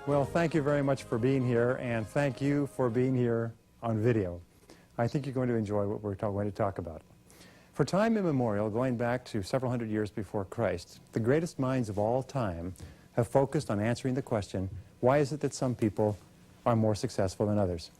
Well, thank you very much for being here, and thank you for being here on video. I think you're going to enjoy what we're going to talk about. For time immemorial, going back to several hundred years before Christ, the greatest minds of all time have focused on answering the question, why is it that some people are more successful than others?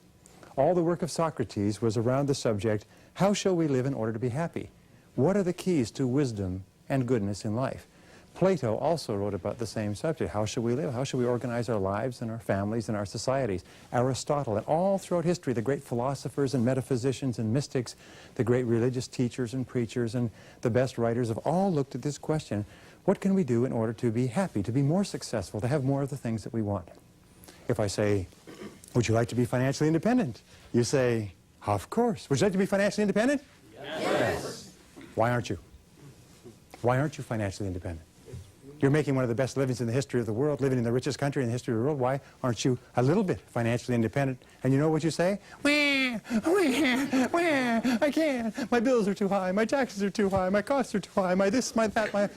All the work of Socrates was around the subject, how shall we live in order to be happy? What are the keys to wisdom and goodness in life? Plato also wrote about the same subject. How should we live? How should we organize our lives and our families and our societies? Aristotle, and all throughout history, the great philosophers and metaphysicians and mystics, the great religious teachers and preachers and the best writers have all looked at this question, what can we do in order to be happy, to be more successful, to have more of the things that we want? If I say, would you like to be financially independent? You say, of course. Would you like to be financially independent? Yes. Why aren't you? Why aren't you financially independent? You're making one of the best livings in the history of the world, living in the richest country in the history of the world. Why aren't you a little bit financially independent? And you know what you say? I can't. My bills are too high. My taxes are too high. My costs are too high. My this, my that, my...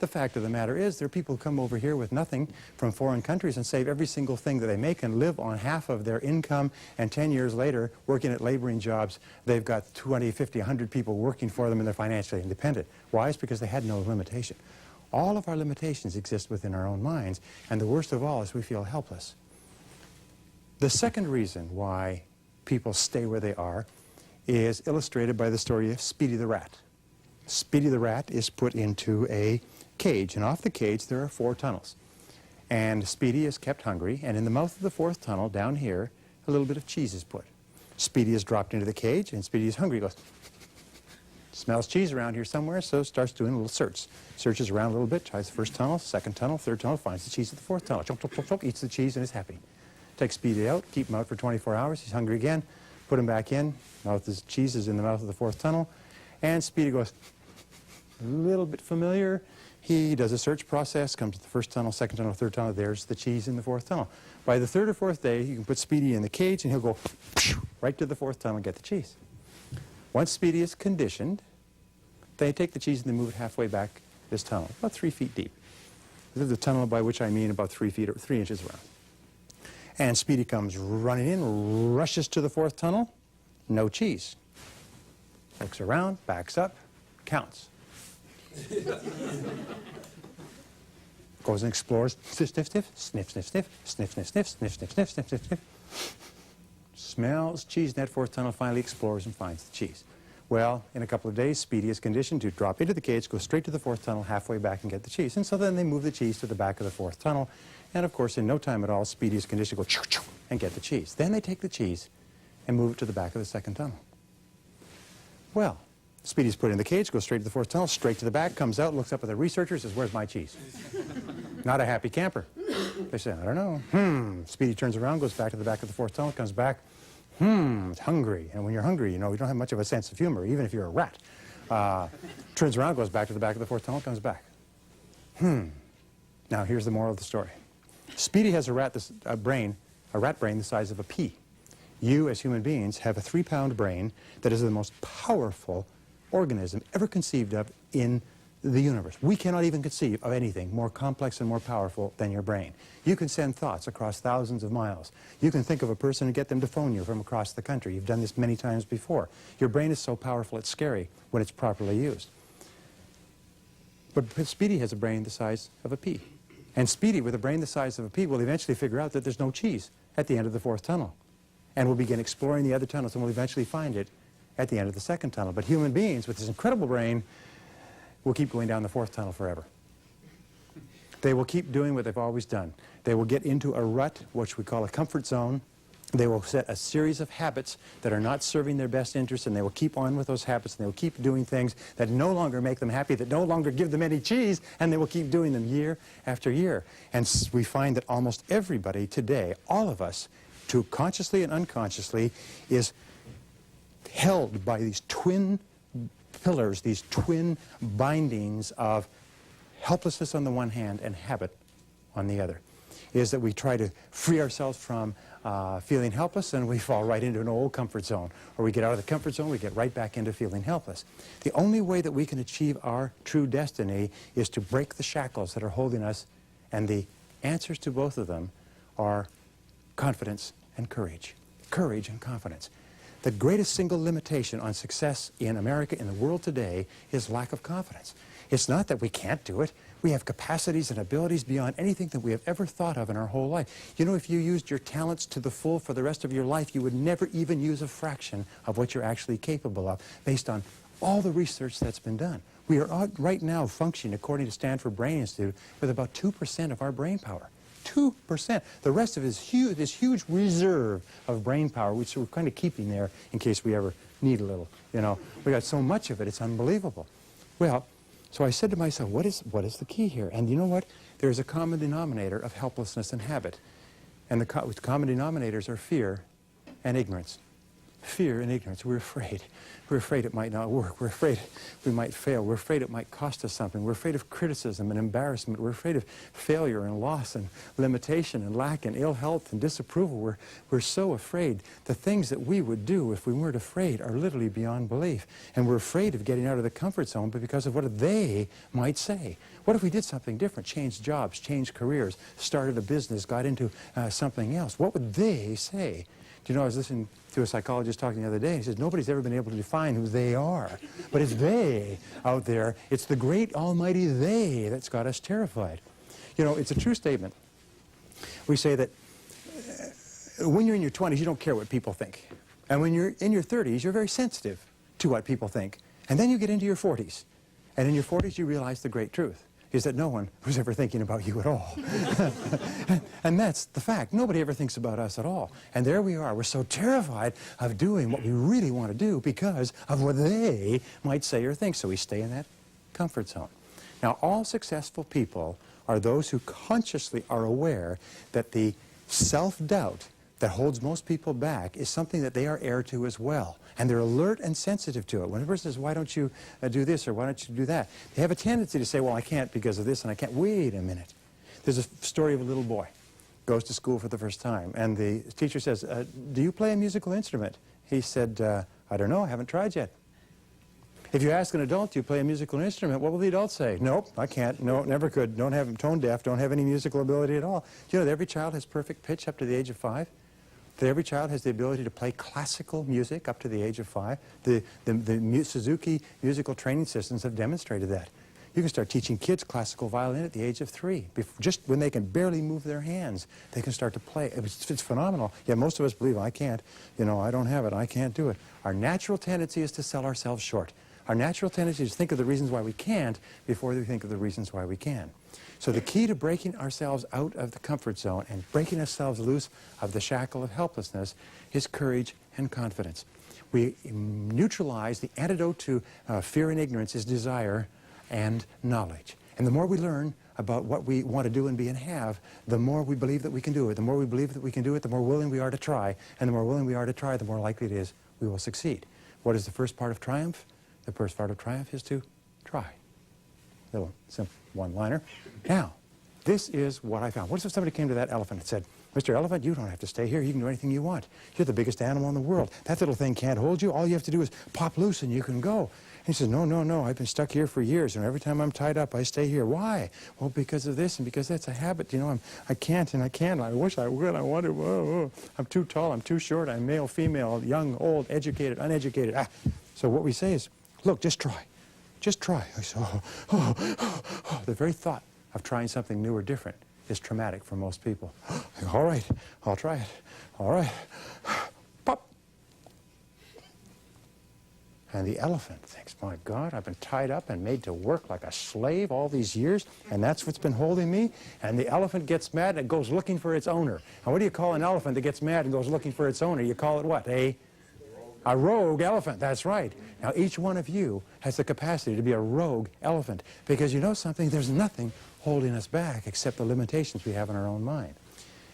The fact of the matter is there are people who come over here with nothing from foreign countries and save every single thing that they make and live on half of their income, and 10 years later, working at laboring jobs, they've got 20, 50, 100 people working for them and they're financially independent. Why? It's because they had no limitation. All of our limitations exist within our own minds, and the worst of all is we feel helpless. The second reason why people stay where they are is illustrated by the story of Speedy the Rat. Speedy the Rat is put into a cage, and off the cage there are 4 tunnels. And Speedy is kept hungry, and in the mouth of the 4th tunnel, down here, a little bit of cheese is put. Speedy is dropped into the cage, and Speedy is hungry. He goes, smells cheese around here somewhere, so starts doing a little search. Searches around a little bit, tries the 1st tunnel, 2nd tunnel, 3rd tunnel, finds the cheese at the 4th tunnel. Chomp, chomp, chomp, chomp, eats the cheese and is happy. Takes Speedy out, keep him out for 24 hours, he's hungry again, put him back in, cheese is in the mouth of the 4th tunnel, and Speedy goes, a little bit familiar. He does a search process, comes to the 1st tunnel, 2nd tunnel, 3rd tunnel, there's the cheese in the 4th tunnel. By the 3rd or 4th day, you can put Speedy in the cage and he'll go right to the 4th tunnel and get the cheese. Once Speedy is conditioned, they take the cheese and they move it halfway back this tunnel, about 3 feet deep. This is the tunnel by which I mean about 3 feet or 3 inches around. And Speedy comes running in, rushes to the 4th tunnel, no cheese. Looks around, backs up, counts. Goes and explores, sniff, sniff, sniff, sniff, sniff, sniff, sniff, sniff, sniff, sniff, sniff, sniff, sniff, sniff, sniff. Smells cheese in that 4th tunnel, finally explores and finds the cheese. Well, in a couple of days, Speedy is conditioned to drop into the cage, go straight to the 4th tunnel, halfway back and get the cheese. And so then they move the cheese to the back of the 4th tunnel. And of course, in no time at all, Speedy is conditioned to go choo, choo, and get the cheese. Then they take the cheese and move it to the back of the 2nd tunnel. Well, Speedy's put in the cage, goes straight to the 4th tunnel, straight to the back, comes out, looks up at the researchers, says, where's my cheese? Not a happy camper. They say, I don't know. Speedy turns around, goes back to the back of the 4th tunnel, comes back. It's hungry. And when you're hungry, you know, you don't have much of a sense of humor, even if you're a rat. Turns around, goes back to the back of the 4th tunnel, comes back. Now, here's the moral of the story. Speedy has a rat brain the size of a pea. You, as human beings, have a 3-pound brain that is the most powerful organism ever conceived of in the universe. We cannot even conceive of anything more complex and more powerful than your brain. You can send thoughts across thousands of miles. You can think of a person and get them to phone you from across the country. You've done this many times before. Your brain is so powerful it's scary when it's properly used. But Speedy has a brain the size of a pea. And Speedy, with a brain the size of a pea, will eventually figure out that there's no cheese at the end of the 4th tunnel. And will begin exploring the other tunnels and will eventually find it at the end of the 2nd tunnel. But human beings with this incredible brain will keep going down the 4th tunnel forever. They will keep doing what they've always done. They will get into a rut, which we call a comfort zone. They will set a series of habits that are not serving their best interests, and they will keep on with those habits, and they will keep doing things that no longer make them happy, that no longer give them any cheese, and they will keep doing them year after year. And we find that almost everybody today, all of us, to consciously and unconsciously, is held by these twin pillars, these twin bindings of helplessness on the one hand and habit on the other. Is that we try to free ourselves from feeling helpless, and we fall right into an old comfort zone. Or we get out of the comfort zone, we get right back into feeling helpless. The only way that we can achieve our true destiny is to break the shackles that are holding us, and the answers to both of them are confidence and courage. Courage and confidence. The greatest single limitation on success in America, in the world today, is lack of confidence. It's not that we can't do it. We have capacities and abilities beyond anything that we have ever thought of in our whole life. You know, if you used your talents to the full for the rest of your life, you would never even use a fraction of what you're actually capable of, based on all the research that's been done. We are right now functioning, according to Stanford Brain Institute, with about 2% of our brain power. 2%. The rest of it is huge, this huge reserve of brain power, which we're kind of keeping there in case we ever need a little. You know, we got so much of it, it's unbelievable. Well, so I said to myself, what is the key here? And you know what? There's a common denominator of helplessness and habit. And the common denominators are fear and ignorance. Fear and ignorance. We're afraid. We're afraid it might not work. We're afraid we might fail. We're afraid it might cost us something. We're afraid of criticism and embarrassment. We're afraid of failure and loss and limitation and lack and ill health and disapproval. We're so afraid. The things that we would do if we weren't afraid are literally beyond belief. And we're afraid of getting out of the comfort zone because of what they might say. What if we did something different, changed jobs, changed careers, started a business, got into something else? What would they say? Do you know, I was listening to a psychologist talking the other day, and he says, nobody's ever been able to define who they are. But it's they out there. It's the great almighty they that's got us terrified. You know, it's a true statement. We say that when you're in your 20s, you don't care what people think. And when you're in your 30s, you're very sensitive to what people think. And then you get into your 40s. And in your 40s, you realize the great truth is that no one was ever thinking about you at all. And that's the fact. Nobody ever thinks about us at all. And there we are. We're so terrified of doing what we really want to do because of what they might say or think. So we stay in that comfort zone. Now, all successful people are those who consciously are aware that the self-doubt that holds most people back is something that they are heir to as well. And they're alert and sensitive to it. When a person says, why don't you do this or why don't you do that? They have a tendency to say, well, I can't because of this and I can't. Wait a minute. There's a story of a little boy. Goes to school for the first time. And the teacher says, do you play a musical instrument? He said, I don't know. I haven't tried yet. If you ask an adult, do you play a musical instrument? What will the adult say? Nope, I can't. No, never could. Don't have tone deaf. Don't have any musical ability at all. Do you know that every child has perfect pitch up to the age of 5? That every child has the ability to play classical music up to the age of 5. The Suzuki musical training systems have demonstrated that. You can start teaching kids classical violin at the age of 3. Just when they can barely move their hands, they can start to play. It's phenomenal. Yeah, most of us believe, I can't. You know, I don't have it. I can't do it. Our natural tendency is to sell ourselves short. Our natural tendency is to think of the reasons why we can't before we think of the reasons why we can. So the key to breaking ourselves out of the comfort zone and breaking ourselves loose of the shackle of helplessness is courage and confidence. We neutralize the antidote to fear and ignorance is desire and knowledge. And the more we learn about what we want to do and be and have, the more we believe that we can do it. The more we believe that we can do it, the more willing we are to try. And the more willing we are to try, the more likely it is we will succeed. What is the first part of triumph? The first part of triumph is to try. Little simple one-liner. Now, this is what I found. What if somebody came to that elephant and said, Mr. Elephant, you don't have to stay here. You can do anything you want. You're the biggest animal in the world. That little thing can't hold you. All you have to do is pop loose and you can go. And he says, no, no, no. I've been stuck here for years, and every time I'm tied up, I stay here. Why? Well, because of this and because that's a habit. You know, I can't and I can't. I wish I would. I want to. Whoa. I'm too tall. I'm too short. I'm male, female, young, old, educated, uneducated. So what we say is, look, just try. Just try. I say, The very thought of trying something new or different is traumatic for most people. All right, I'll try it. All right. Pop. And the elephant thinks, my God, I've been tied up and made to work like a slave all these years, and that's what's been holding me. And the elephant gets mad and it goes looking for its owner. And what do you call an elephant that gets mad and goes looking for its owner? You call it what? A rogue elephant, that's right. Now, each one of you has the capacity to be a rogue elephant because you know something, there's nothing holding us back except the limitations we have in our own mind.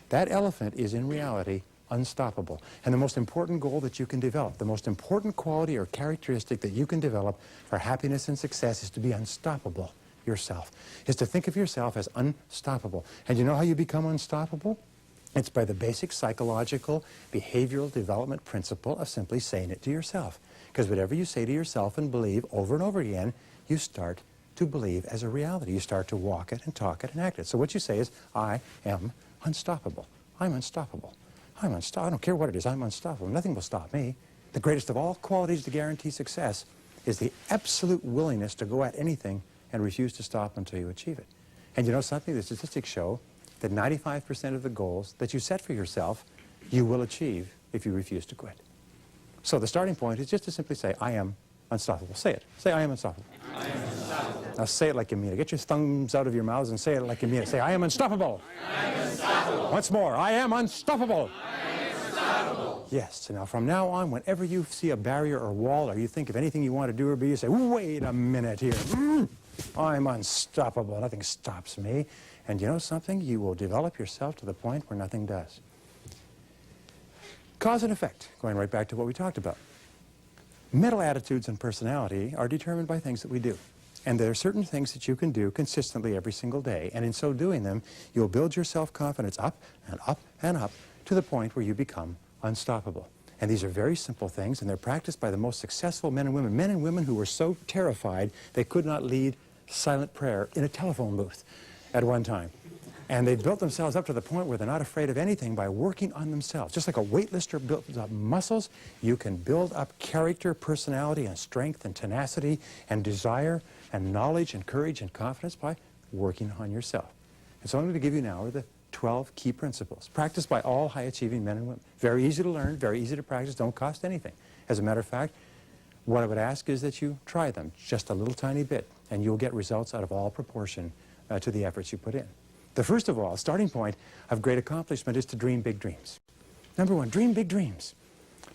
That elephant is, in reality, unstoppable. And the most important goal that you can develop, the most important quality or characteristic that you can develop for happiness and success is to be unstoppable yourself, is to think of yourself as unstoppable. And you know how you become unstoppable? It's by the basic psychological, behavioral development principle of simply saying it to yourself. Because whatever you say to yourself and believe over and over again, you start to believe as a reality. You start to walk it and talk it and act it. So what you say is, I am unstoppable. I'm unstoppable. I'm unstoppable. I don't care what it is. I'm unstoppable. Nothing will stop me. The greatest of all qualities to guarantee success is the absolute willingness to go at anything and refuse to stop until you achieve it. And you know something? The statistics show that 95% of the goals that you set for yourself, you will achieve if you refuse to quit. So the starting point is just to simply say, I am unstoppable. Say it. Say, I am unstoppable. I am unstoppable. Now say it like you mean it. Get your thumbs out of your mouths and say it like you mean it. Say, I am unstoppable. I am unstoppable. Once more, I am unstoppable. I am unstoppable. Yes. So now from now on, whenever you see a barrier or wall or you think of anything you want to do or be, you say, wait a minute here. I'm unstoppable. Nothing stops me. And you know something? You will develop yourself to the point where nothing does. Cause and effect, going right back to what we talked about. Mental attitudes and personality are determined by things that we do. And there are certain things that you can do consistently every single day. And in so doing them, you'll build your self-confidence up and up and up to the point where you become unstoppable. And these are very simple things, and they're practiced by the most successful men and women who were so terrified they could not lead silent prayer in a telephone booth at one time. And they've built themselves up to the point where they're not afraid of anything by working on themselves. Just like a weightlifter builds up muscles, you can build up character, personality, and strength, and tenacity, and desire, and knowledge, and courage, and confidence by working on yourself. And so I'm going to give you now are the 12 key principles, practiced by all high-achieving men and women. Very easy to learn, very easy to practice, don't cost anything. As a matter of fact, what I would ask is that you try them just a little tiny bit, and you'll get results out of all proportion to the efforts you put in. The first of all, starting point of great accomplishment is to dream big dreams. Number one, dream big dreams.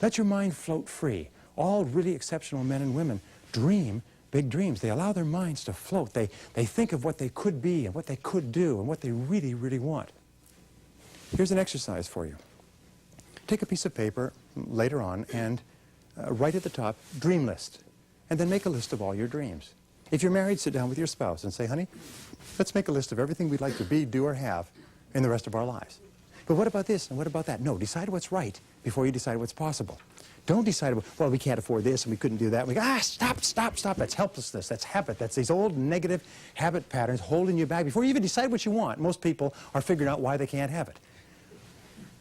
Let your mind float free. All really exceptional men and women dream big dreams. They allow their minds to float. They think of what they could be and what they could do and what they really, really want. Here's an exercise for you. Take a piece of paper later on and write at the top, dream list, and then make a list of all your dreams. If you're married, sit down with your spouse and say, honey, let's make a list of everything we'd like to be, do, or have in the rest of our lives. But what about this and what about that? No, decide what's right before you decide what's possible. Don't decide, well, we can't afford this and we couldn't do that. We go, stop. That's helplessness. That's habit. That's these old negative habit patterns holding you back. Before you even decide what you want, most people are figuring out why they can't have it.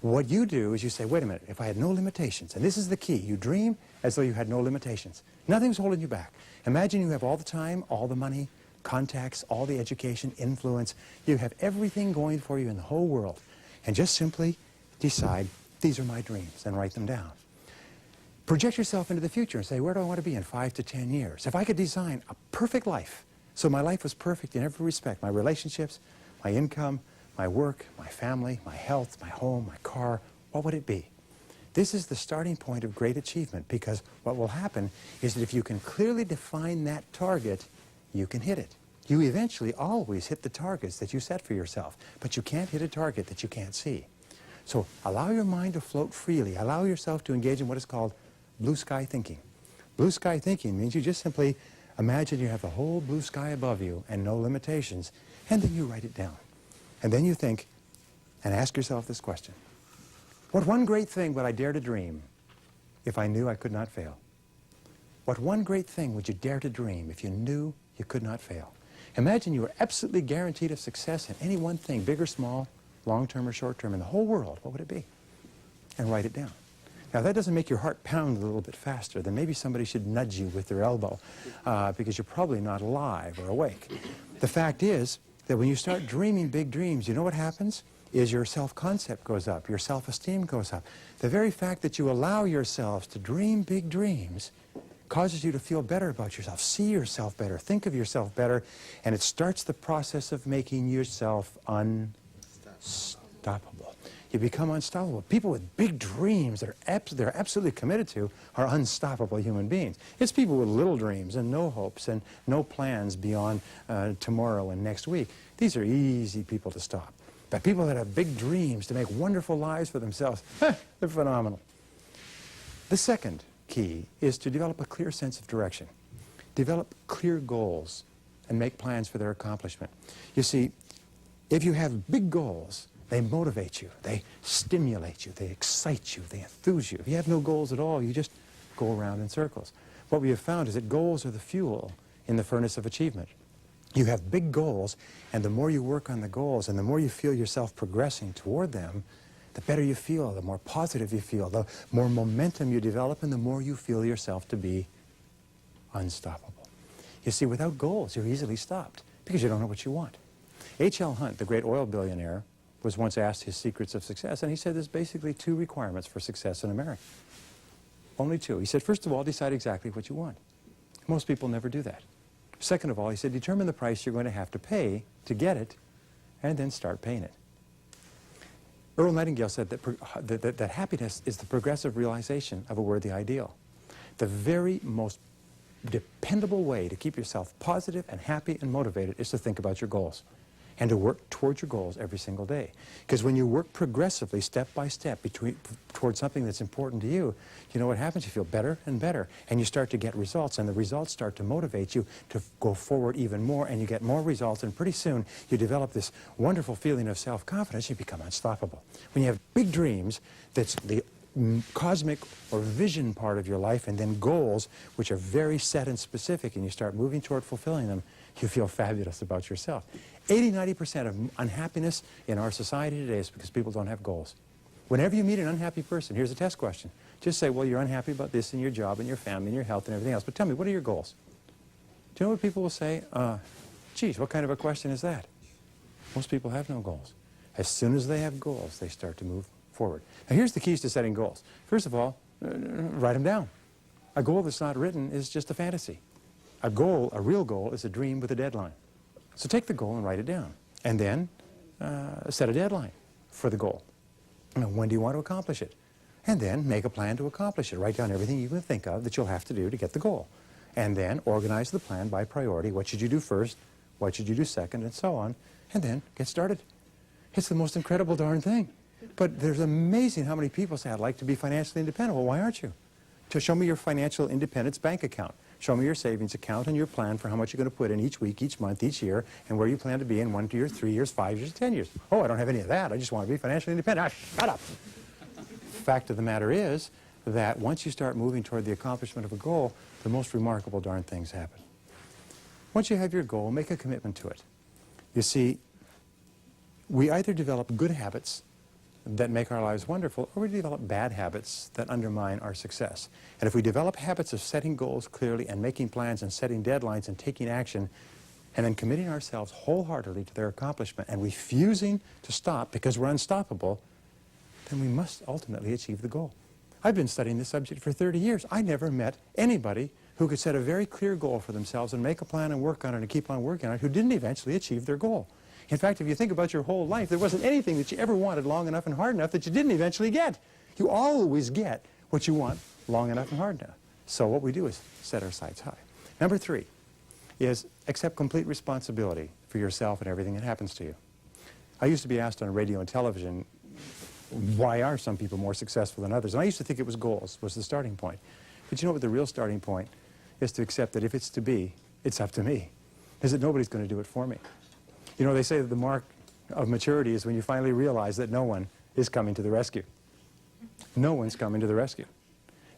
What you do is you say, wait a minute, if I had no limitations, and this is the key, you dream as though you had no limitations. Nothing's holding you back. Imagine you have all the time, all the money, contacts, all the education, influence. You have everything going for you in the whole world. And just simply decide, these are my dreams, and write them down. Project yourself into the future and say, where do I want to be in 5 to 10 years? If I could design a perfect life, so my life was perfect in every respect, my relationships, my income, my work, my family, my health, my home, my car, what would it be? This is the starting point of great achievement, because what will happen is that if you can clearly define that target, you can hit it. You eventually always hit the targets that you set for yourself, but you can't hit a target that you can't see. So allow your mind to float freely. Allow yourself to engage in what is called blue sky thinking. Blue sky thinking means you just simply imagine you have the whole blue sky above you and no limitations, and then you write it down. And then you think and ask yourself this question. What one great thing would I dare to dream if I knew I could not fail? What one great thing would you dare to dream if you knew you could not fail? Imagine you were absolutely guaranteed of success in any one thing, big or small, long-term or short-term, in the whole world. What would it be? And write it down. Now, if that doesn't make your heart pound a little bit faster, then maybe somebody should nudge you with their elbow because you're probably not alive or awake. The fact is that when you start dreaming big dreams, you know what happens? Is your self-concept goes up, your self-esteem goes up. The very fact that you allow yourselves to dream big dreams causes you to feel better about yourself, see yourself better, think of yourself better, and it starts the process of making yourself unstoppable. You become unstoppable. People with big dreams that they're absolutely committed to are unstoppable human beings. It's people with little dreams and no hopes and no plans beyond tomorrow and next week. These are easy people to stop. But people that have big dreams to make wonderful lives for themselves, they're phenomenal. The second key is to develop a clear sense of direction. Develop clear goals and make plans for their accomplishment. You see, if you have big goals, they motivate you, they stimulate you, they excite you, they enthuse you. If you have no goals at all, you just go around in circles. What we have found is that goals are the fuel in the furnace of achievement. You have big goals, and the more you work on the goals and the more you feel yourself progressing toward them, the better you feel, the more positive you feel, the more momentum you develop, and the more you feel yourself to be unstoppable. You see, without goals, you're easily stopped because you don't know what you want. H.L. Hunt, the great oil billionaire, was once asked his secrets of success, and he said there's basically 2 requirements for success in America. Only 2. He said, first of all, decide exactly what you want. Most people never do that. Second of all, he said, determine the price you're going to have to pay to get it, and then start paying it. Earl Nightingale said that happiness is the progressive realization of a worthy ideal. The very most dependable way to keep yourself positive and happy and motivated is to think about your goals and to work towards your goals every single day. Because when you work progressively, step by step, towards something that's important to you, you know what happens? You feel better and better, and you start to get results, and the results start to motivate you to go forward even more, and you get more results, and pretty soon you develop this wonderful feeling of self-confidence. You become unstoppable. When you have big dreams, that's the cosmic or vision part of your life, and then goals, which are very set and specific, and you start moving toward fulfilling them, you feel fabulous about yourself. 80–90% of unhappiness in our society today is because people don't have goals. Whenever you meet an unhappy person, here's a test question. Just say, well, you're unhappy about this and your job and your family and your health and everything else, but tell me, what are your goals? Do you know what people will say? Geez, what kind of a question is that? Most people have no goals. As soon as they have goals, they start to move forward. Now, here's the keys to setting goals. First of all, write them down. A goal that's not written is just a fantasy. A goal, a real goal, is a dream with a deadline. So take the goal and write it down. And then set a deadline for the goal. Now, when do you want to accomplish it? And then make a plan to accomplish it. Write down everything you can think of that you'll have to do to get the goal. And then organize the plan by priority. What should you do first? What should you do second? And so on. And then get started. It's the most incredible darn thing. But there's amazing how many people say, I'd like to be financially independent. Well, why aren't you? To show me your financial independence bank account. Show me your savings account and your plan for how much you're going to put in each week, each month, each year, and where you plan to be in 1 year, 3 years, 5 years, 10 years. Oh, I don't have any of that. I just want to be financially independent. Shut up. Fact of the matter is that once you start moving toward the accomplishment of a goal, the most remarkable darn things happen. Once you have your goal, make a commitment to it. You see, we either develop good habits that make our lives wonderful, or we develop bad habits that undermine our success. And if we develop habits of setting goals clearly and making plans and setting deadlines and taking action and then committing ourselves wholeheartedly to their accomplishment and refusing to stop because we're unstoppable, then we must ultimately achieve the goal. I've been studying this subject for 30 years. I never met anybody who could set a very clear goal for themselves and make a plan and work on it and keep on working on it who didn't eventually achieve their goal. In fact, if you think about your whole life, there wasn't anything that you ever wanted long enough and hard enough that you didn't eventually get. You always get what you want long enough and hard enough. So what we do is set our sights high. Number 3 is accept complete responsibility for yourself and everything that happens to you. I used to be asked on radio and television, why are some people more successful than others? And I used to think it was goals, was the starting point. But you know what the real starting point is? To accept that if it's to be, it's up to me. Is that nobody's going to do it for me. You know, they say that the mark of maturity is when you finally realize that no one is coming to the rescue. No one's coming to the rescue.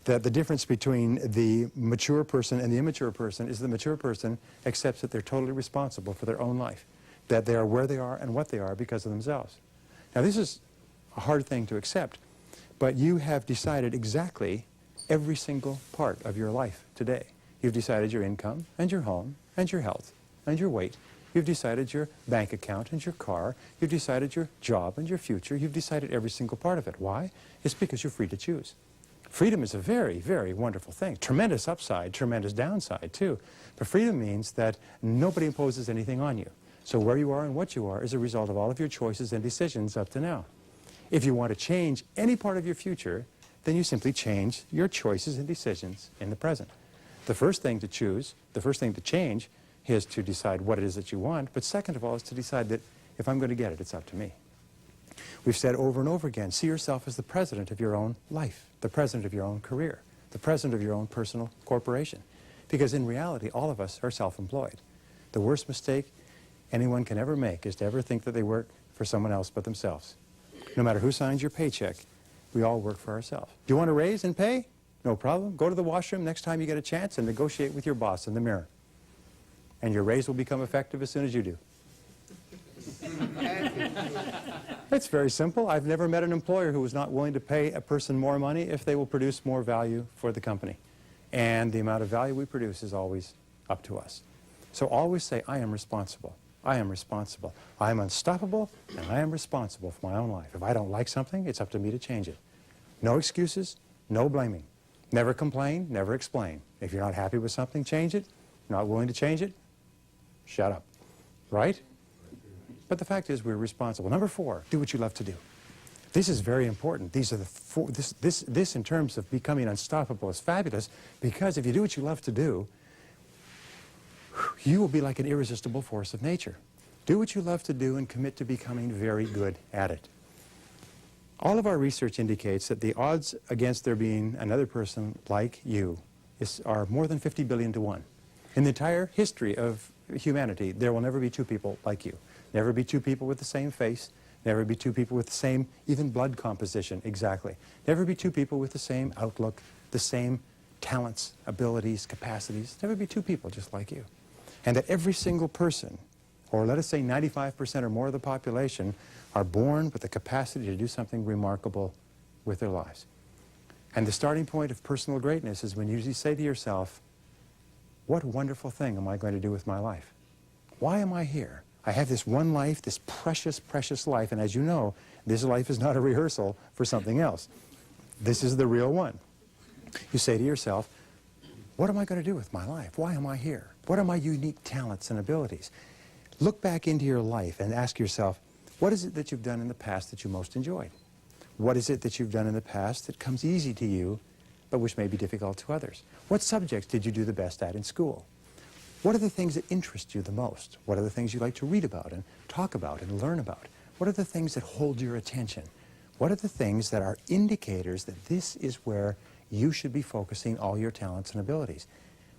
That the difference between the mature person and the immature person is the mature person accepts that they're totally responsible for their own life. That they are where they are and what they are because of themselves. Now, this is a hard thing to accept, but you have decided exactly every single part of your life today. You've decided your income and your home and your health and your weight. You've decided your bank account and your car. You've decided your job and your future. You've decided every single part of it. Why? It's because you're free to choose. Freedom is a very, very wonderful thing. Tremendous upside, tremendous downside too. But freedom means that nobody imposes anything on you. So where you are and what you are is a result of all of your choices and decisions up to now. If you want to change any part of your future, then you simply change your choices and decisions in the present. The first thing to choose, the first thing to change, is to decide what it is that you want, but second of all is to decide that if I'm going to get it, it's up to me. We've said over and over again, see yourself as the president of your own life, the president of your own career, the president of your own personal corporation. Because in reality, all of us are self-employed. The worst mistake anyone can ever make is to ever think that they work for someone else but themselves. No matter who signs your paycheck, we all work for ourselves. Do you want a raise in pay? No problem. Go to the washroom next time you get a chance and negotiate with your boss in the mirror. And your raise will become effective as soon as you do. It's very simple. I've never met an employer who was not willing to pay a person more money if they will produce more value for the company. And the amount of value we produce is always up to us. So always say, I am responsible. I am responsible. I am unstoppable, and I am responsible for my own life. If I don't like something, it's up to me to change it. No excuses, no blaming. Never complain, never explain. If you're not happy with something, change it. Not willing to change it, shut up. Right? But the fact is, we're responsible. Number 4, do what you love to do. This is very important. These are the 4, this in terms of becoming unstoppable is fabulous, because if you do what you love to do, you will be like an irresistible force of nature. Do what you love to do and commit to becoming very good at it. All of our research indicates that the odds against there being another person like you are more than 50 billion to 1. In the entire history of humanity, there will never be 2 people like you. Never be 2 people with the same face. Never be 2 people with the same, even blood composition, exactly. Never be 2 people with the same outlook, the same talents, abilities, capacities. Never be 2 people just like you. And that every single person, or let us say 95% or more of the population, are born with the capacity to do something remarkable with their lives. And the starting point of personal greatness is when you say to yourself, what wonderful thing am I going to do with my life? Why am I here? I have this one life, this precious, precious life, and as you know, this life is not a rehearsal for something else. This is the real one. You say to yourself, what am I going to do with my life? Why am I here? What are my unique talents and abilities? Look back into your life and ask yourself, what is it that you've done in the past that you most enjoyed? What is it that you've done in the past that comes easy to you, but which may be difficult to others? What subjects did you do the best at in school? What are the things that interest you the most? What are the things you like to read about and talk about and learn about? What are the things that hold your attention? What are the things that are indicators that this is where you should be focusing all your talents and abilities?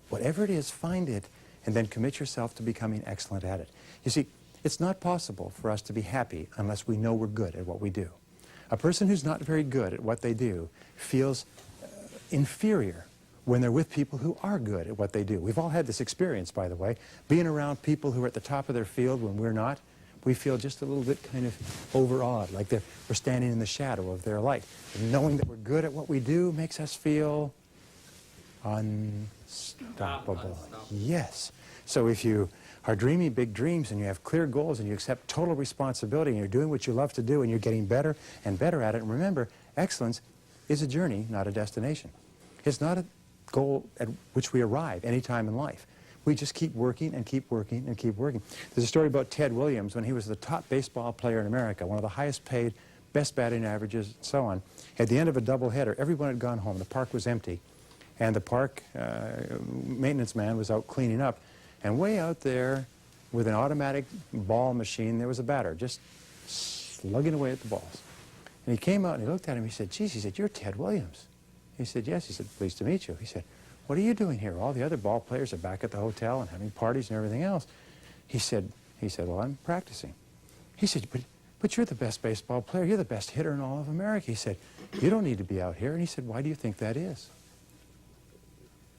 Whatever it is, find it, and then commit yourself to becoming excellent at it. You see, it's not possible for us to be happy unless we know we're good at what we do. A person who's not very good at what they do feels inferior when they're with people who are good at what they do. We've all had this experience, by the way. Being around people who are at the top of their field when we're not, we feel just a little bit kind of overawed, like we're standing in the shadow of their light. And knowing that we're good at what we do makes us feel unstoppable. Yes. So if you are dreaming big dreams and you have clear goals and you accept total responsibility and you're doing what you love to do and you're getting better and better at it, and remember, excellence is a journey, not a destination. It's not a goal at which we arrive any time in life. We just keep working and keep working and keep working. There's a story about Ted Williams when he was the top baseball player in America, one of the highest paid, best batting averages, and so on. At the end of a doubleheader, everyone had gone home. The park was empty. And the park maintenance man was out cleaning up. And way out there, with an automatic ball machine, there was a batter just slugging away at the balls. And he came out and he looked at him. He said, geez, he said, you're Ted Williams. He said, yes. He said, pleased to meet you. He said, what are you doing here? All the other ball players are back at the hotel and having parties and everything else. He said, well, I'm practicing. He said, but you're the best baseball player. You're the best hitter in all of America. He said, you don't need to be out here. And he said, why do you think that is?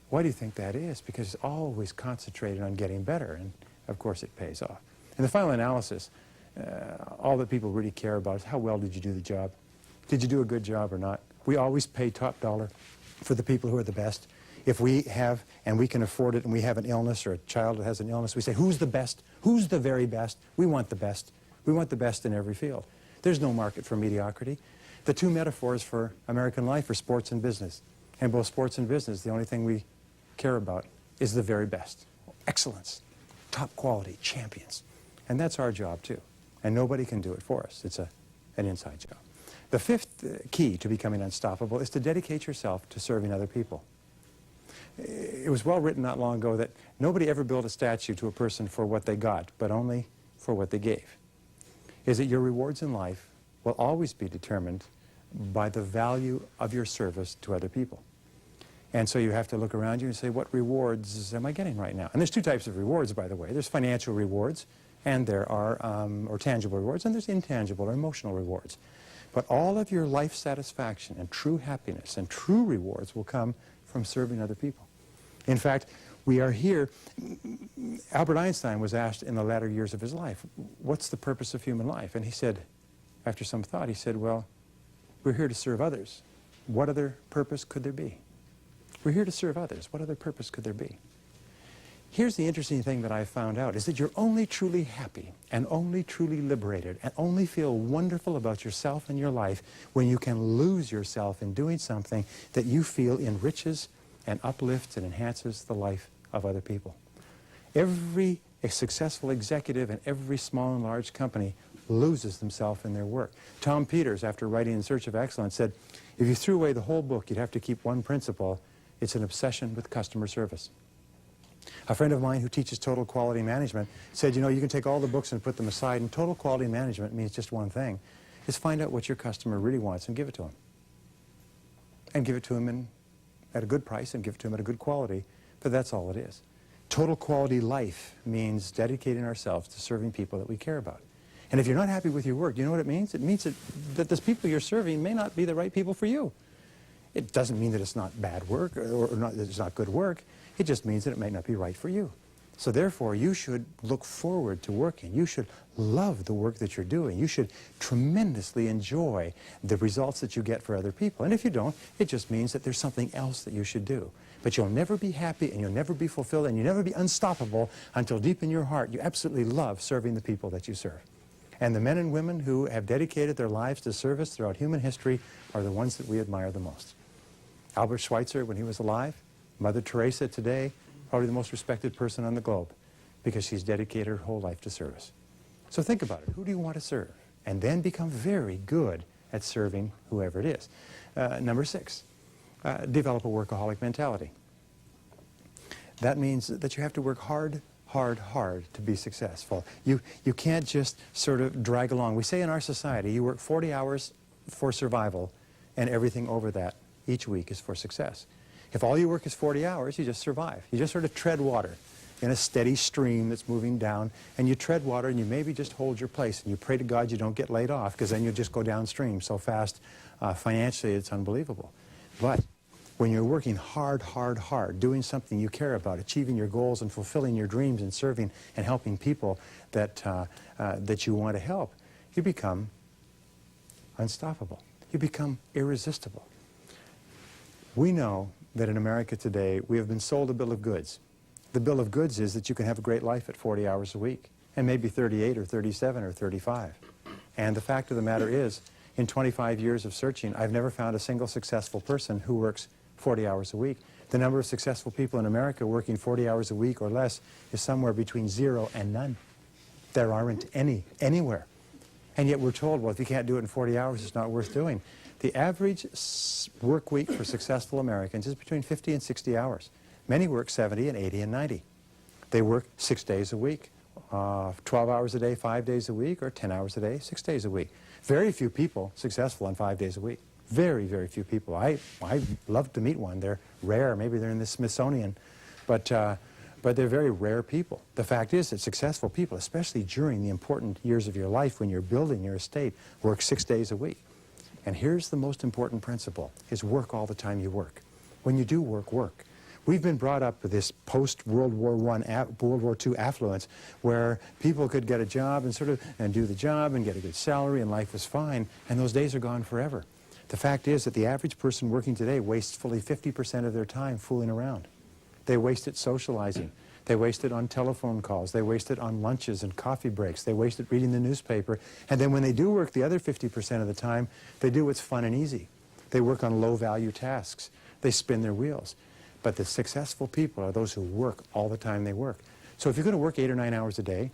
Why do you think that is? Because it's always concentrated on getting better, and of course it pays off. In the final analysis, all that people really care about is how well did you do the job? Did you do a good job or not? We always pay top dollar for the people who are the best. If we have, and we can afford it, and we have an illness or a child that has an illness, we say, who's the best? Who's the very best? We want the best. We want the best in every field. There's no market for mediocrity. The 2 metaphors for American life are sports and business. And both sports and business, the only thing we care about is the very best. Excellence, top quality, champions. And that's our job too. And nobody can do it for us. It's an inside job. The 5th key to becoming unstoppable is to dedicate yourself to serving other people. It was well written not long ago that nobody ever built a statue to a person for what they got, but only for what they gave. Is that your rewards in life will always be determined by the value of your service to other people. And so you have to look around you and say, what rewards am I getting right now? And there's 2 types of rewards, by the way. There's financial rewards, and there are, or tangible rewards, and there's intangible or emotional rewards. But all of your life satisfaction and true happiness and true rewards will come from serving other people. In fact, We are here. Albert Einstein was asked in the latter years of his life, what's the purpose of human life? And he said, after some thought, he said, well, we're here to serve others. What other purpose could there be? We're here to serve others. What other purpose could there be? Here's the interesting thing that I found out, is that you're only truly happy and only truly liberated and only feel wonderful about yourself and your life when you can lose yourself in doing something that you feel enriches and uplifts and enhances the life of other people. Every successful executive in every small and large company loses themselves in their work. Tom Peters, after writing In Search of Excellence, said, if you threw away the whole book, you'd have to keep one principle. It's an obsession with customer service. A friend of mine who teaches total quality management said, you know, you can take all the books and put them aside, and total quality management means just one thing, is find out what your customer really wants and give it to him. And give it to him at a good price and give it to him at a good quality, but that's all it is. Total quality life means dedicating ourselves to serving people that we care about. And if you're not happy with your work, you know what it means? It means that those people you're serving may not be the right people for you. It doesn't mean that it's not bad work or that it's not good work. It just means that it may not be right for you. So therefore, you should look forward to working. You should love the work that you're doing. You should tremendously enjoy the results that you get for other people. And if you don't, it just means that there's something else that you should do. But you'll never be happy and you'll never be fulfilled and you'll never be unstoppable until deep in your heart you absolutely love serving the people that you serve. And the men and women who have dedicated their lives to service throughout human history are the ones that we admire the most. Albert Schweitzer, when he was alive, Mother Teresa today, probably the most respected person on the globe because she's dedicated her whole life to service. So think about it. Who do you want to serve? And then become very good at serving whoever it is. Number 6, develop a workaholic mentality. That means that you have to work hard to be successful. You can't just sort of drag along. We say in our society, you work 40 hours for survival and everything over that each week is for success. If all your work is 40 hours, you just survive. You just sort of tread water in a steady stream that's moving down, and you tread water and you maybe just hold your place and you pray to God you don't get laid off because then you'll just go downstream so fast financially it's unbelievable. But when you're working hard, doing something you care about, achieving your goals and fulfilling your dreams and serving and helping people that you want to help, you become unstoppable. You become irresistible. We know that in America today we have been sold a bill of goods. The bill of goods is that you can have a great life at 40 hours a week and maybe 38 or 37 or 35. And the fact of the matter is, in 25 years of searching, I've never found a single successful person who works 40 hours a week. The number of successful people in America working 40 hours a week or less is somewhere between 0 and none. There aren't any anywhere. And yet we're told, well, if you can't do it in 40 hours, it's not worth doing. The average work week for successful Americans is between 50 and 60 hours. Many work 70 and 80 and 90. They work 6 days a week, 12 hours a day, 5 days a week, or 10 hours a day, 6 days a week. Very few people successful on 5 days a week. Very, very few people. I'd love to meet one. They're rare. Maybe they're in the Smithsonian. But they're very rare people. The fact is that successful people, especially during the important years of your life when you're building your estate, work 6 days a week. And here's the most important principle, is work all the time you work. When you do work, work. We've been brought up with this post-World War I, World War II affluence where people could get a job and do the job and get a good salary and life was fine, and those days are gone forever. The fact is that the average person working today wastes fully 50% of their time fooling around. They waste it socializing. They waste it on telephone calls. They waste it on lunches and coffee breaks. They waste it reading the newspaper. And then when they do work the other 50% of the time, they do what's fun and easy. They work on low-value tasks. They spin their wheels. But the successful people are those who work all the time they work. So if you're going to work 8 or 9 hours a day,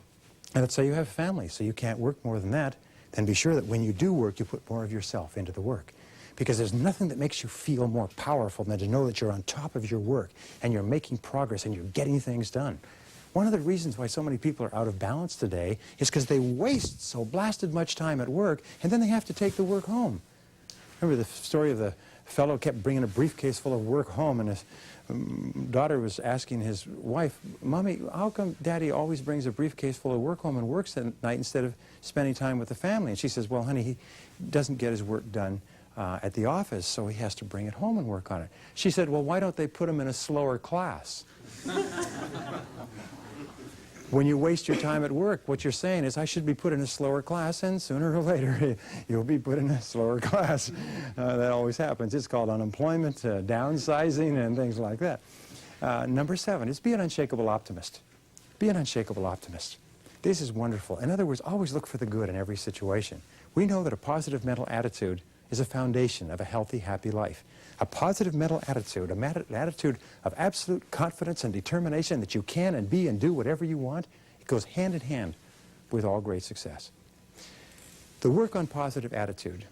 and let's say you have a family, so you can't work more than that, then be sure that when you do work, you put more of yourself into the work. Because there's nothing that makes you feel more powerful than to know that you're on top of your work and you're making progress and you're getting things done. One of the reasons why so many people are out of balance today is because they waste so blasted much time at work and then they have to take the work home. Remember the story of the fellow who kept bringing a briefcase full of work home, and his daughter was asking his wife, "Mommy, how come Daddy always brings a briefcase full of work home and works at night instead of spending time with the family?" And she says, "Well, honey, he doesn't get his work done at the office, so he has to bring it home and work on it. She said, well, why don't they put him in a slower class? When you waste your time at work, what you're saying is, I should be put in a slower class, and sooner or later, you'll be put in a slower class. That always happens. It's called unemployment, downsizing, and things like that. Number 7 is be an unshakable optimist. Be an unshakable optimist. This is wonderful. In other words, always look for the good in every situation. We know that a positive mental attitude is a foundation of a healthy, happy life. A positive mental attitude, an attitude of absolute confidence and determination that you can and be and do whatever you want, it goes hand in hand with all great success. The work on positive attitude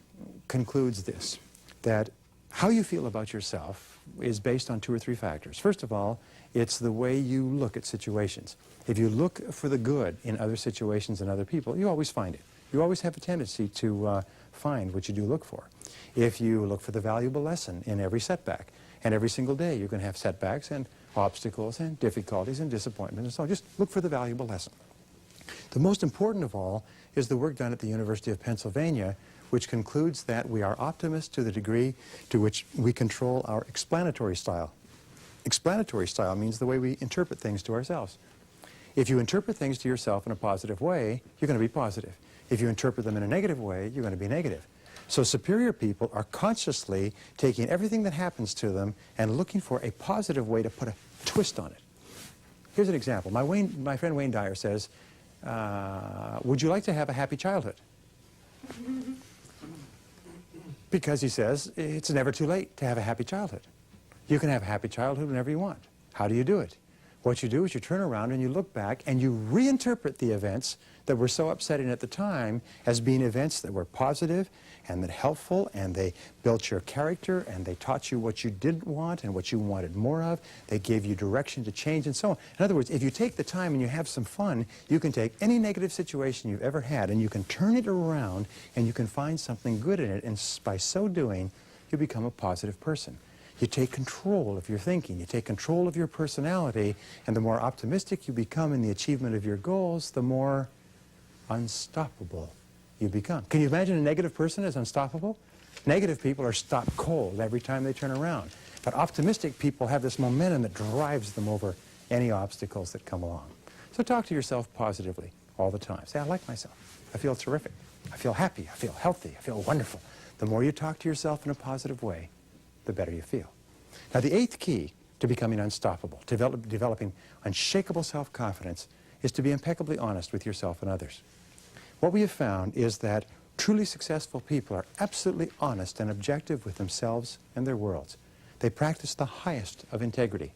concludes this, that how you feel about yourself is based on 2 or 3 factors. First of all, it's the way you look at situations. If you look for the good in other situations and other people, you always find it. You always have a tendency to find what you do look for. If you look for the valuable lesson in every setback, and every single day you're going to have setbacks and obstacles and difficulties and disappointment and so on, just look for the valuable lesson. The most important of all is the work done at the University of Pennsylvania, which concludes that we are optimists to the degree to which we control our explanatory style. Explanatory style means the way we interpret things to ourselves. If you interpret things to yourself in a positive way, you're going to be positive. If you interpret them in a negative way, you're going to be negative. So superior people are consciously taking everything that happens to them and looking for a positive way to put a twist on it. Here's an example. My friend Wayne Dyer says, would you like to have a happy childhood? Because he says, it's never too late to have a happy childhood. You can have a happy childhood whenever you want. How do you do it? What you do is you turn around and you look back and you reinterpret the events that were so upsetting at the time as being events that were positive and that helpful, and they built your character, and they taught you what you didn't want and what you wanted more of. They gave you direction to change and so on. In other words, if you take the time and you have some fun, you can take any negative situation you've ever had and you can turn it around and you can find something good in it, and by so doing, you become a positive person. You take control of your thinking, you take control of your personality, and the more optimistic you become in the achievement of your goals, the more unstoppable you become. Can you imagine a negative person as unstoppable? Negative people are stopped cold every time they turn around. But optimistic people have this momentum that drives them over any obstacles that come along. So talk to yourself positively all the time. Say, I like myself. I feel terrific. I feel happy. I feel healthy. I feel wonderful. The more you talk to yourself in a positive way, the better you feel. Now, the 8th key to becoming unstoppable, developing unshakable self-confidence, is to be impeccably honest with yourself and others. What we have found is that truly successful people are absolutely honest and objective with themselves and their worlds. They practice the highest of integrity.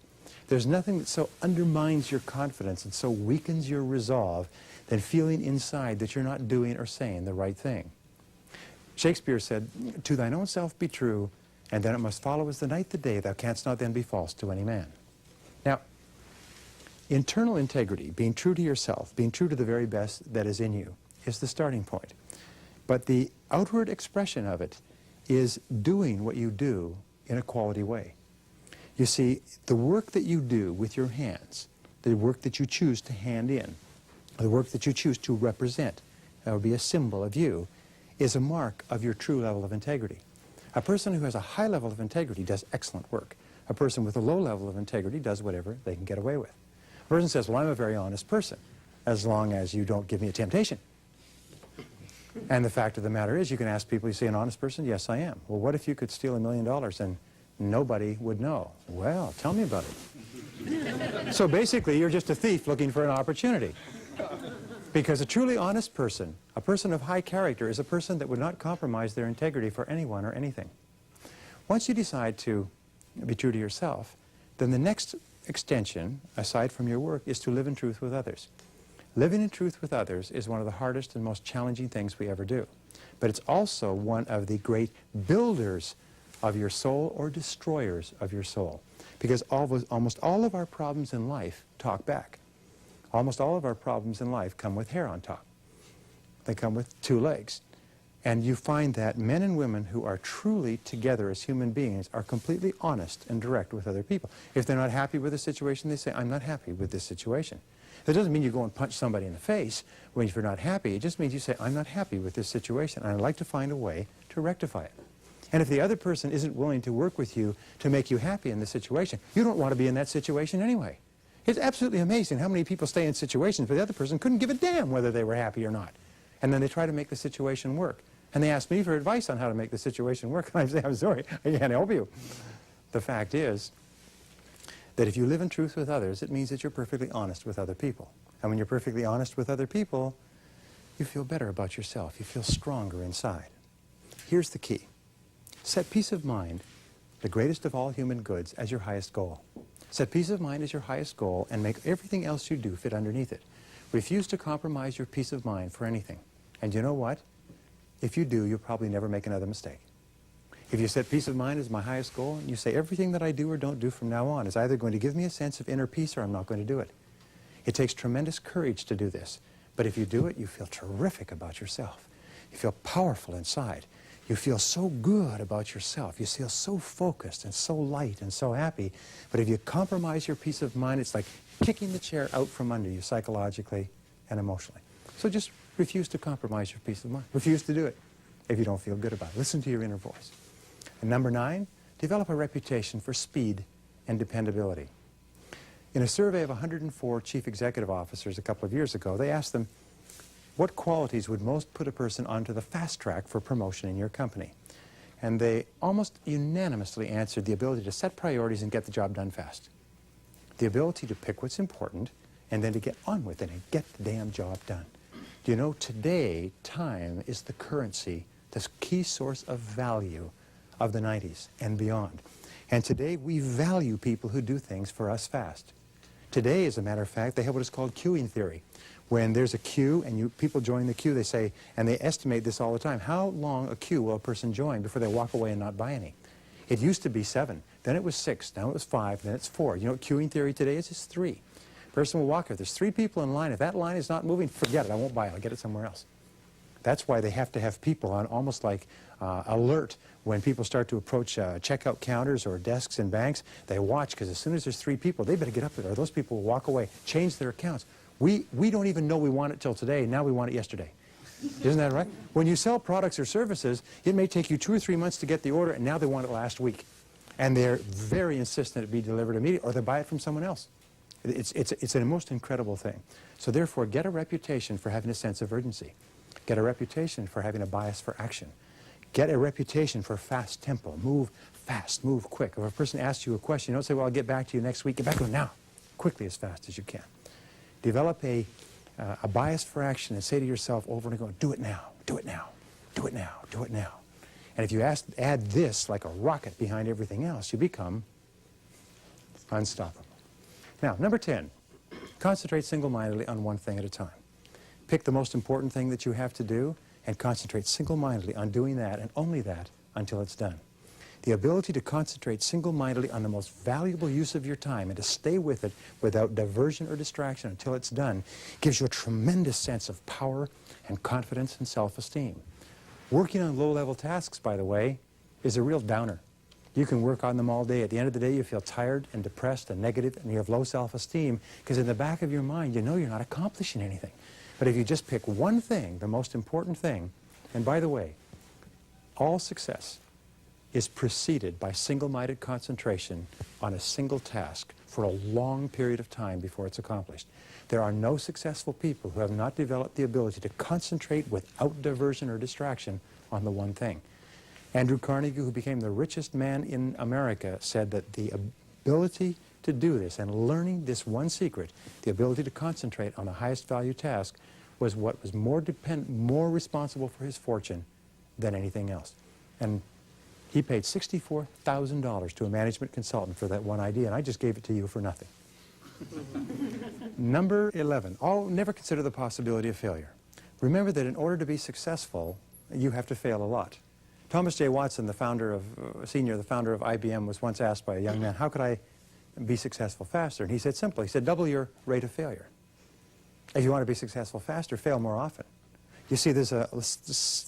There's nothing that so undermines your confidence and so weakens your resolve than feeling inside that you're not doing or saying the right thing. Shakespeare said, "To thine own self be true, and then it must follow as the night the day, thou canst not then be false to any man." Now, internal integrity, being true to yourself, being true to the very best that is in you, is the starting point. But the outward expression of it is doing what you do in a quality way. You see, the work that you do with your hands, the work that you choose to hand in, the work that you choose to represent, that would be a symbol of you, is a mark of your true level of integrity. A person who has a high level of integrity does excellent work. A person with a low level of integrity does whatever they can get away with. A person says, well, I'm a very honest person, as long as you don't give me a temptation. And the fact of the matter is, you can ask people, you say, an honest person? Yes, I am. Well, what if you could steal $1 million and nobody would know? Well, tell me about it. So basically, you're just a thief looking for an opportunity. Because a truly honest person, a person of high character, is a person that would not compromise their integrity for anyone or anything. Once you decide to be true to yourself, then the next extension, aside from your work, is to live in truth with others. Living in truth with others is one of the hardest and most challenging things we ever do. But it's also one of the great builders of your soul or destroyers of your soul. Because almost all of our problems in life talk back. Almost all of our problems in life come with hair on top. They come with 2 legs. And you find that men and women who are truly together as human beings are completely honest and direct with other people. If they're not happy with a situation, they say, I'm not happy with this situation. That doesn't mean you go and punch somebody in the face when you're not happy. It just means you say, I'm not happy with this situation, and I'd like to find a way to rectify it. And if the other person isn't willing to work with you to make you happy in the situation, you don't want to be in that situation anyway. It's absolutely amazing how many people stay in situations where the other person couldn't give a damn whether they were happy or not. And then they try to make the situation work. And they ask me for advice on how to make the situation work. And I say, I'm sorry, I can't help you. The fact is that if you live in truth with others, it means that you're perfectly honest with other people. And when you're perfectly honest with other people, you feel better about yourself. You feel stronger inside. Here's the key. Set peace of mind, the greatest of all human goods, as your highest goal. Set peace of mind as your highest goal and make everything else you do fit underneath it. Refuse to compromise your peace of mind for anything. And you know what? If you do, you'll probably never make another mistake. If you set peace of mind as my highest goal, and you say everything that I do or don't do from now on is either going to give me a sense of inner peace or I'm not going to do it. It takes tremendous courage to do this. But if you do it, you feel terrific about yourself. You feel powerful inside. You feel so good about yourself. You feel so focused and so light and so happy. But if you compromise your peace of mind, it's like kicking the chair out from under you psychologically and emotionally. So just refuse to compromise your peace of mind. Refuse to do it if you don't feel good about it. Listen to your inner voice. And number 9, develop a reputation for speed and dependability. In a survey of 104 chief executive officers a couple of years ago, they asked them, what qualities would most put a person onto the fast track for promotion in your company? And they almost unanimously answered the ability to set priorities and get the job done fast. The ability to pick what's important and then to get on with it and get the damn job done. Do you know, today, time is the currency, the key source of value of the 90s and beyond. And today, we value people who do things for us fast. Today, as a matter of fact, they have what is called queuing theory. When there's a queue and people join the queue, they say, and they estimate this all the time, how long a queue will a person join before they walk away and not buy any? It used to be 7, then it was 6, now it was 5, then it's 4. You know what queuing theory today is? It's 3. Person will walk, if there's 3 people in line, if that line is not moving, forget it, I won't buy it, I'll get it somewhere else. That's why they have to have people on almost like alert when people start to approach checkout counters or desks in banks. They watch, because as soon as there's 3 people, they better get up there, or those people will walk away, change their accounts. We don't even know we want it till today, now we want it yesterday. Isn't that right? When you sell products or services, it may take you 2 or 3 months to get the order, and now they want it last week. And they're very insistent it be delivered immediately, or they buy it from someone else. It's a most incredible thing. So therefore, get a reputation for having a sense of urgency. Get a reputation for having a bias for action. Get a reputation for fast tempo. Move fast, move quick. If a person asks you a question, you don't say, well, I'll get back to you next week. Get back to it now, quickly, as fast as you can. Develop a bias for action and say to yourself over and over, do it now, do it now, do it now, do it now. And if you add this like a rocket behind everything else, you become unstoppable. Now, number 10, concentrate single-mindedly on one thing at a time. Pick the most important thing that you have to do and concentrate single-mindedly on doing that and only that until it's done. The ability to concentrate single-mindedly on the most valuable use of your time and to stay with it without diversion or distraction until it's done gives you a tremendous sense of power and confidence and self-esteem. Working on low-level tasks, by the way, is a real downer. You can work on them all day. At the end of the day, you feel tired and depressed and negative, and you have low self-esteem because in the back of your mind, you know you're not accomplishing anything. But if you just pick one thing, the most important thing, and by the way, all success is preceded by single-minded concentration on a single task for a long period of time before it's accomplished. There are no successful people who have not developed the ability to concentrate without diversion or distraction on the one thing. Andrew Carnegie, who became the richest man in America, said that the ability to do this and learning this one secret, the ability to concentrate on the highest value task, was what was more responsible for his fortune than anything else. And he paid $64,000 to a management consultant for that one idea, and I just gave it to you for nothing. Number 11, never consider the possibility of failure. Remember that in order to be successful, you have to fail a lot. Thomas J. Watson, the founder of IBM, was once asked by a young man, how could I be successful faster? And he said simply, he said, double your rate of failure. If you want to be successful faster, fail more often. You see, there's a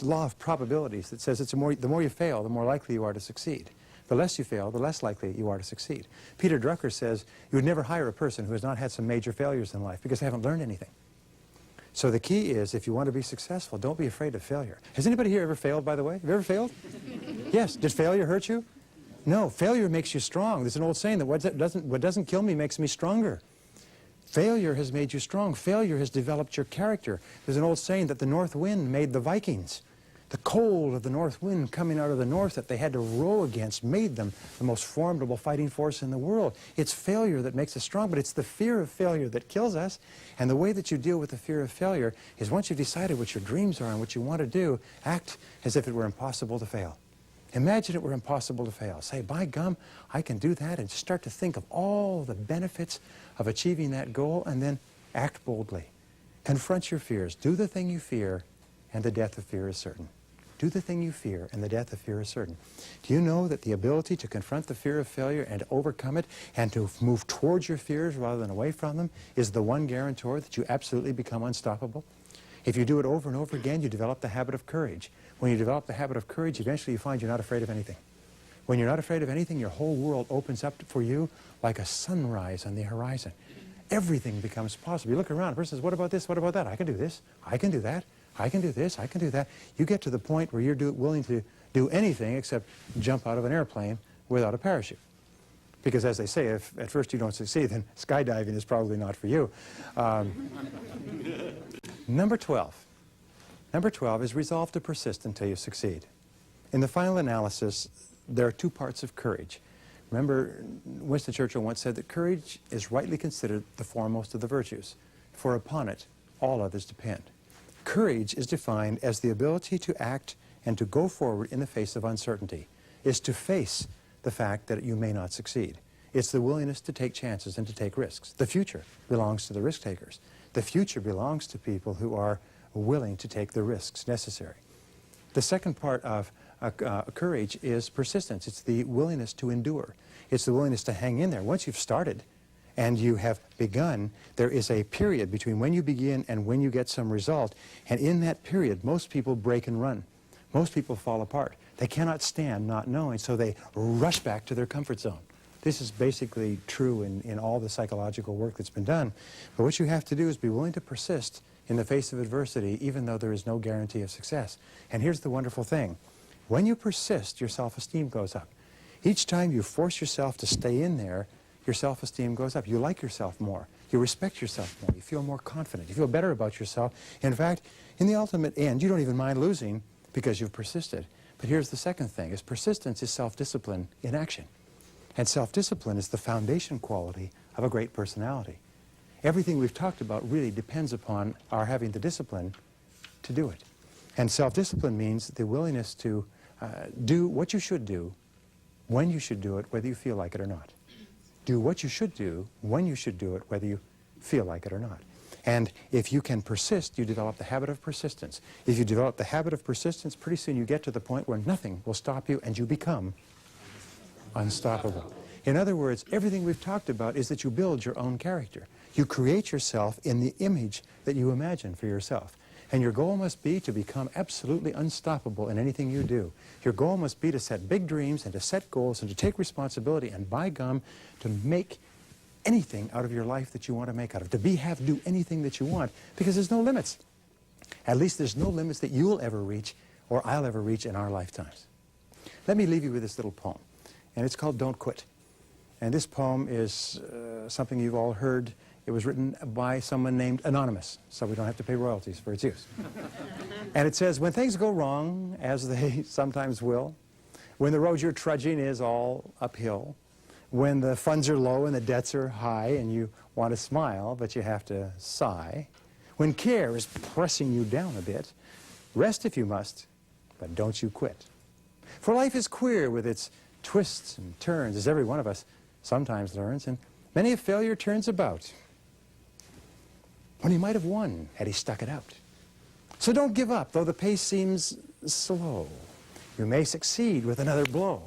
law of probabilities that says the more you fail, the more likely you are to succeed. The less you fail, the less likely you are to succeed. Peter Drucker says you would never hire a person who has not had some major failures in life because they haven't learned anything. So the key is, if you want to be successful, don't be afraid of failure. Has anybody here ever failed, by the way? Have you ever failed? Yes, did failure hurt you? No, failure makes you strong. There's an old saying that what doesn't kill me makes me stronger. Failure has made you strong. Failure has developed your character. There's an old saying that the north wind made the Vikings. The cold of the north wind coming out of the north that they had to row against made them the most formidable fighting force in the world. It's failure that makes us strong, but it's the fear of failure that kills us. And the way that you deal with the fear of failure is once you've decided what your dreams are and what you want to do, act as if it were impossible to fail. Imagine it were impossible to fail. Say, by gum, I can do that, and just start to think of all the benefits of achieving that goal, and then act boldly. Confront your fears. Do the thing you fear, and the death of fear is certain. Do the thing you fear, and the death of fear is certain. Do you know that the ability to confront the fear of failure and to overcome it and to move towards your fears rather than away from them is the one guarantor that you absolutely become unstoppable? If you do it over and over again, you develop the habit of courage. When you develop the habit of courage, eventually you find you're not afraid of anything. When you're not afraid of anything, your whole world opens up for you like a sunrise on the horizon. Everything becomes possible. You look around, a person says, what about this, what about that? I can do this, I can do that. I can do this, I can do that. You get to the point where you're willing to do anything except jump out of an airplane without a parachute. Because as they say, if at first you don't succeed, then skydiving is probably not for you. Number 12. Number 12 is resolve to persist until you succeed. In the final analysis, there are two parts of courage. Remember, Winston Churchill once said that courage is rightly considered the foremost of the virtues, for upon it all others depend. Courage is defined as the ability to act and to go forward in the face of uncertainty. It's to face the fact that you may not succeed. It's the willingness to take chances and to take risks. The future belongs to the risk takers. The future belongs to people who are willing to take the risks necessary. The second part of courage is persistence. It's the willingness to endure. It's the willingness to hang in there. Once you've started and you have begun, there is a period between when you begin and when you get some result. And in that period, most people break and run. Most people fall apart. They cannot stand not knowing, so they rush back to their comfort zone. This is basically true in all the psychological work that's been done. But what you have to do is be willing to persist in the face of adversity, even though there is no guarantee of success. And here's the wonderful thing. When you persist, your self-esteem goes up. Each time you force yourself to stay in there, your self-esteem goes up. You like yourself more. You respect yourself more. You feel more confident. You feel better about yourself. In fact, in the ultimate end, you don't even mind losing because you've persisted. But here's the second thing, is persistence is self-discipline in action. And self-discipline is the foundation quality of a great personality. Everything we've talked about really depends upon our having the discipline to do it. And self-discipline means the willingness to do what you should do, when you should do it, whether you feel like it or not. Do what you should do, when you should do it, whether you feel like it or not. And if you can persist, you develop the habit of persistence. If you develop the habit of persistence, pretty soon you get to the point where nothing will stop you and you become unstoppable. In other words, everything we've talked about is that you build your own character. You create yourself in the image that you imagine for yourself. And your goal must be to become absolutely unstoppable in anything you do. Your goal must be to set big dreams and to set goals and to take responsibility and, by gum, to make anything out of your life that you want to make out of. To do anything that you want, because there's no limits. At least there's no limits that you'll ever reach or I'll ever reach in our lifetimes. Let me leave you with this little poem, and it's called Don't Quit. And this poem is something you've all heard. It was written by someone named Anonymous, so we don't have to pay royalties for its use. And it says, when things go wrong, as they sometimes will, when the road you're trudging is all uphill, when the funds are low and the debts are high and you want to smile, but you have to sigh, when care is pressing you down a bit, rest if you must, but don't you quit. For life is queer with its twists and turns, as every one of us sometimes learns, and many a failure turns about when he might have won had he stuck it out. So don't give up, though the pace seems slow. You may succeed with another blow.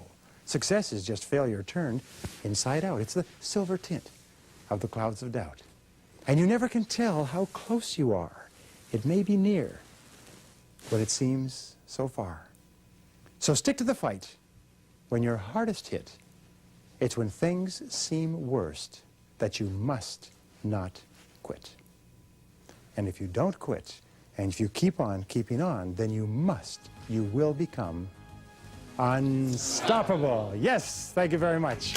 Success is just failure turned inside out. It's the silver tint of the clouds of doubt. And you never can tell how close you are. It may be near, but it seems so far. So stick to the fight when you're hardest hit. It's when things seem worst that you must not quit. And if you don't quit, and if you keep on keeping on, then you will become Unstoppable. Yes, thank you very much.